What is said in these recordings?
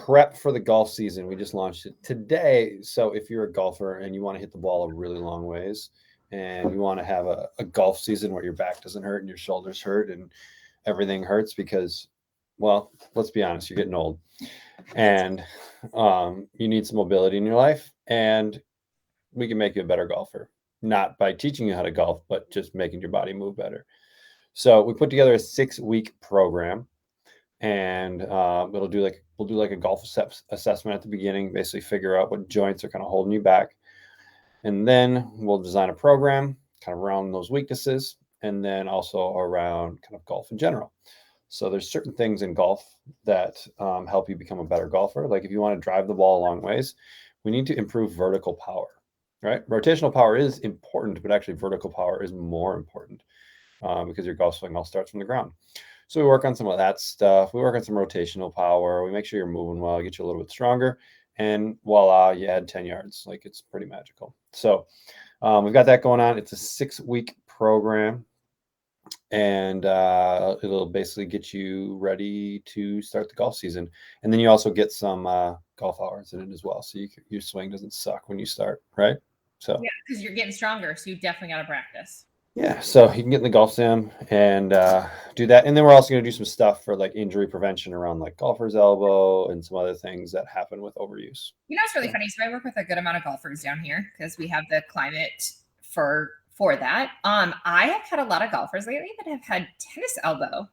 prep for the golf season. We just launched it today. So if you're a golfer and you want to hit the ball a really long ways and you want to have a golf season where your back doesn't hurt and your shoulders hurt and everything hurts because, well, let's be honest, you're getting old and you need some mobility in your life. And we can make you a better golfer, not by teaching you how to golf, but just making your body move better. So we put together a 6-week program, and we'll do like a golf assessment at the beginning, basically figure out what joints are kind of holding you back, and then we'll design a program kind of around those weaknesses, and then also around kind of golf in general. So there's certain things in golf that help you become a better golfer. Like if you want to drive the ball a long ways, we need to improve vertical power, right? Rotational power is important, but actually vertical power is more important because your golf swing all starts from the ground. So we work on some of that stuff. We work on some rotational power. We make sure you're moving well, get you a little bit stronger, and voila, you add 10 yards. Like it's pretty magical. So we've got that going on. It's a 6-week program, and it'll basically get you ready to start the golf season. And then you also get some golf hours in it as well. So your swing doesn't suck when you start, right? So yeah, because you're getting stronger. So you definitely got to practice. yeah, so you can get in the golf sim and do that. And then we're also going to do some stuff for like injury prevention around like golfer's elbow and some other things that happen with overuse. You know, it's really funny. So I work with a good amount of golfers down here because we have the climate for that. I have had a lot of golfers lately that have had tennis elbow.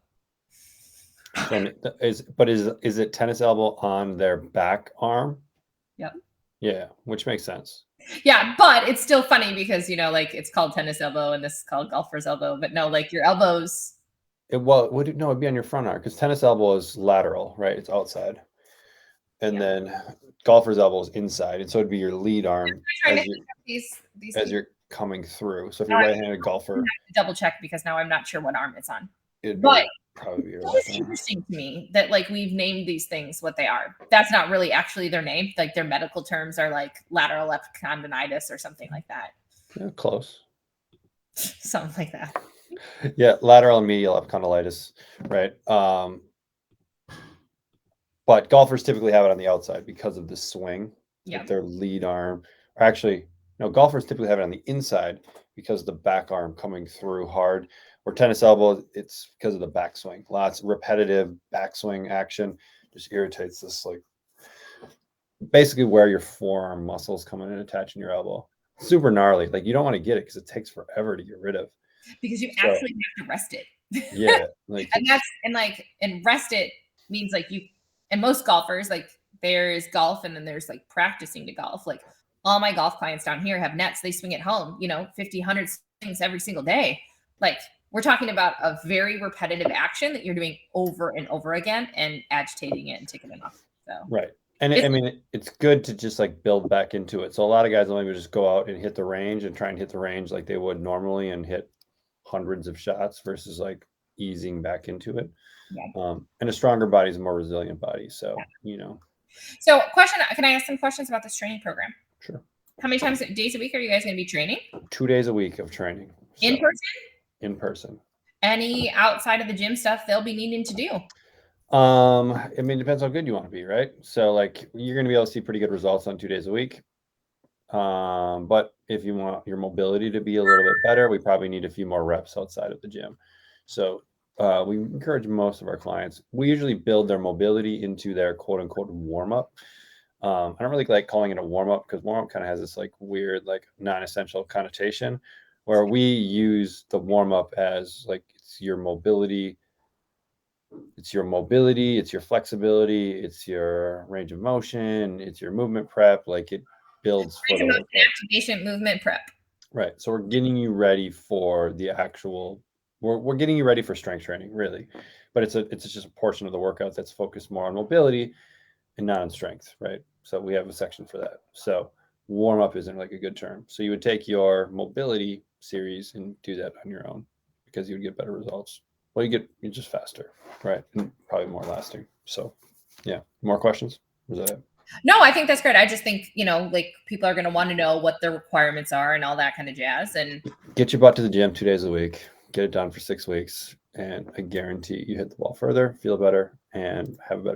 And is it tennis elbow on their back arm? Yep. Yeah, which makes sense. Yeah, but it's still funny because, you know, like it's called tennis elbow and this is called golfer's elbow, but no, like your elbows. It'd be on your front arm because tennis elbow is lateral, right? It's outside. And then golfer's elbow is inside. And so it'd be your lead arm as you're coming through. So if you're right-handed golfer, double check because now I'm not sure what arm it's on. But probably be it's interesting to me that like we've named these things what they are. That's not really actually their name. Like their medical terms are like lateral epicondyle or something like that. Yeah, close. Something like that. Yeah, lateral and medial epicondylitis, right? But golfers typically have it on the outside because of the swing, like their lead arm. Or actually, no, golfers typically have it on the inside because of the back arm coming through hard. Or tennis elbow, it's because of the backswing. Lots of repetitive backswing action just irritates this, like basically where your forearm muscles come in and attach in your elbow. Super gnarly. Like you don't want to get it because it takes forever to get rid of. Because you actually have to rest it. Yeah. And rest it means like you, and most golfers, like there's golf and then there's like practicing to golf. Like all my golf clients down here have nets. They swing at home, 50, 100 swings every single day. Like we're talking about a very repetitive action that you're doing over and over again and agitating it and ticking it off. So right. And it's good to just like build back into it. So a lot of guys will maybe just go out and hit the range and try and hit the range like they would normally and hit hundreds of shots versus like easing back into it. Yeah. And a stronger body is a more resilient body. So, So question, can I ask some questions about this training program? Sure. How many days a week are you guys going to be training? 2 days a week of training. In person? In person. Any outside of the gym stuff they'll be needing to do? It depends how good you want to be, right? So like you're going to be able to see pretty good results on 2 days a week. But if you want your mobility to be a little bit better, we probably need a few more reps outside of the gym. So we encourage most of our clients. We usually build their mobility into their quote unquote warm up. I don't really like calling it a warm up because warm up kind of has this like weird, like non-essential connotation where we use the warm up as like it's your mobility, it's your flexibility, it's your range of motion, it's your movement prep. Like it builds for the activation movement prep. Right. So we're getting you ready for the actual. We're getting you ready for strength training, really, but it's just a portion of the workout that's focused more on mobility and not on strength, right? So we have a section for that. So warm up isn't like a good term. So you would take your mobility series and do that on your own because you would get better results. Well, you're just faster, right? And probably more lasting. So, yeah. More questions? Was that it? No, I think that's great. I just think, like people are going to want to know what the requirements are and all that kind of jazz. And get your butt to the gym 2 days a week, get it done for 6 weeks. And I guarantee you hit the ball further, feel better, and have a better